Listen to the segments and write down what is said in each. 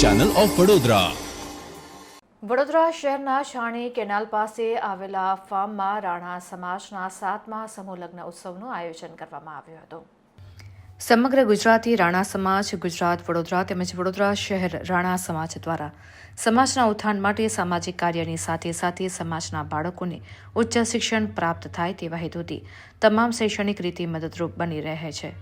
Channel of Vadodara. Vadodara શહેરના છાણી canal પાસે આવેલા ફાર્મમાં રાણા સમાજના 7મા સમૂહ લગ્ન ઉત્સવનું આયોજન કરવામાં આવ્યું હતું। સમગ્ર ગુજરાતી રાણા સમાજ, ગુજરાત વડોદરા તેમજ વડોદરા શહેર રાણા સમાજ દ્વારા સમાજના ઉત્થાન માટે સામાજિક કાર્યની સાથે સાથે સમાજના બાળકોને ઉચ્ચ શિક્ષણ પ્રાપ્ત થાય તેવા હેતુથી તમામ શૈક્ષણિક રીતે મદદરૂપ બની રહે છે।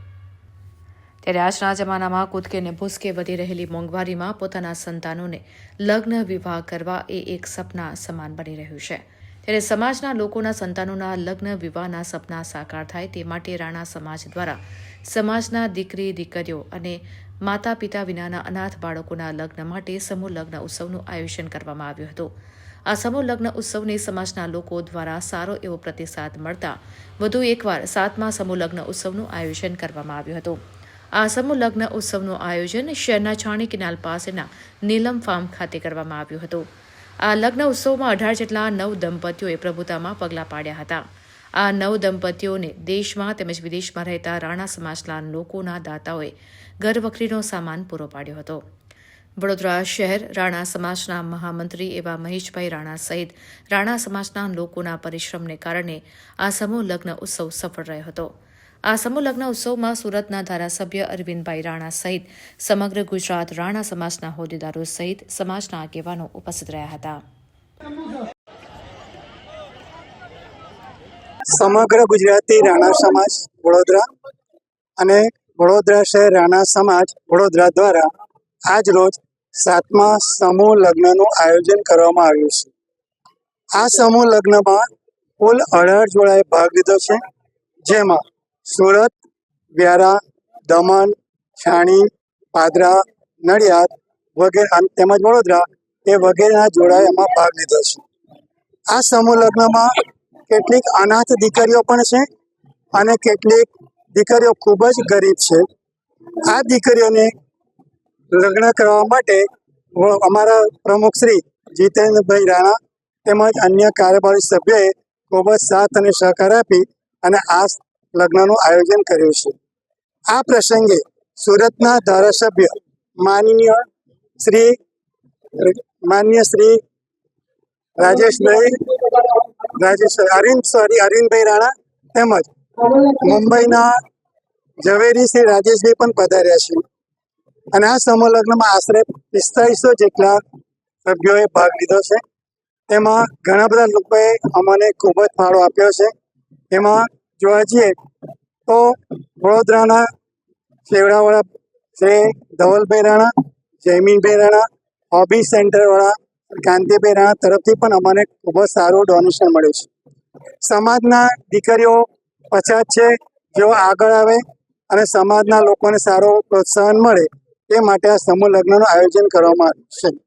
ત્યારે આજના જમાનામાં કૂદકે ને ભૂસકે વધી રહેલી મોંઘવારીમાં પોતાના સંતાનોને લગ્ન વિવાહ કરવા એ એક સપના સમાન બની રહ્યું છે। ત્યારે સમાજના લોકોના સંતાનોના લગ્ન વિવાહના સપના સાકાર થાય તે માટે રાણા સમાજ દ્વારા સમાજના દીકરી દીકરીઓ અને માતા પિતા વિનાના અનાથ બાળકોના લગ્ન માટે સમૂહ લગ્ન ઉત્સવનું આયોજન કરવામાં આવ્યું હતું। આ સમૂહ લગ્ન ઉત્સવને સમાજના લોકો દ્વારા સારો એવો પ્રતિસાદ મળતા વધુ એકવાર 7મા સમૂહ લગ્ન ઉત્સવનું આયોજન કરવામાં આવ્યું હતું। આ સમૂહ લગ્ન ઉત્સવનું આયોજન શહેરના છાણી કેનાલ પાસેના નીલમ ફાર્મ ખાતે કરવામાં આવ્યું હતું। આ લગ્ન ઉત્સવમાં 18 જેટલા નવ દંપતીઓએ પ્રભુતામાં પગલાં પાડ્યા હતા। આ નવ દંપતીઓને દેશમાં તેમજ વિદેશમાં રહેતા રાણા સમાજના લોકોના દાતાઓએ ઘરવખરીનો સામાન પૂરો પાડ્યો હતો। વડોદરા શહેર રાણા સમાજના મહામંત્રી એવા મહેશભાઈ રાણા સહિત રાણા સમાજના લોકોના પરિશ્રમને કારણે આ સમૂહ લગ્ન ઉત્સવ સફળ રહ્યો હતો। આ સમૂહ લગ્ન ઉત્સવમાં સુરતના ધારાસભ્ય અરવિંદભાઈ રાણા સહિત સમગ્ર ગુજરાત રાણા સમાજના હોદ્દેદારો સહિત સમાજના આગેવાનો ઉપસ્થિત રહ્યા હતા। સમગ્ર ગુજરાતી રાણા સમાજ વડોદરા અને વડોદરા શહેર રાણા સમાજ વડોદરા દ્વારા આજ રોજ 7મા સમૂહ લગ્નનું આયોજન કરવામાં આવ્યું છે। આ સમૂહ લગ્નમાં કુલ 18 જોડાએ ભાગ લીધો છે, જેમાં સુરત, વ્યારા, દમણ, છાણી, પાદરા, નડિયાદ વગેરે તેમજ વડોદરા એ વગેરેના જોડાએ એમાં ભાગ લીધો છે। આ સમૂહ લગ્નમાં કેટલીક અનાથ દીકરીઓ પણ છે અને કેટલીક દીકરીઓ ખૂબ જ ગરીબ છે। આ દીકરીઓને લગ્ન કરવા માટે અમારા પ્રમુખ શ્રી જીતેન્દ્રભાઈ રાણા તેમજ અન્ય કાર્યપાલક સભ્યોએ ખૂબ જ સાથ અને સહકાર આપી અને આ લગ્નનું આયોજન કર્યું છે। આ પ્રસંગે સુરતના ધારાસભ્ય માનનીય શ્રી અરવિંદભાઈ રાણા તેમજ મુંબઈના ઝવેરી શ્રી રાજેશભાઈ પણ પધાર્યા છે અને આ સમૂહ લગ્નમાં આશરે 4500 જેટલા સભ્યોએ ભાગ લીધો છે। તેમાં ઘણા બધા લોકોએ અમને ખૂબ જ ફાળો આપ્યો છે। એમાં જોવા જઈએ તો વડોદરાના શેવડાવાળા શ્રી ધવલભાઈ રાણા, જયમીનભાઈ રાણા, હોબી સેન્ટરવાળા કાંતિભાઈ રાણા તરફથી પણ અમને ખૂબ જ સારું ડોનેશન મળ્યું છે। સમાજના દીકરીઓ પછાત છે, જેઓ આગળ આવે અને સમાજના લોકોને સારો પ્રોત્સાહન મળે એ માટે આ સમૂહ લગ્નનું આયોજન કરવામાં આવ્યું છે।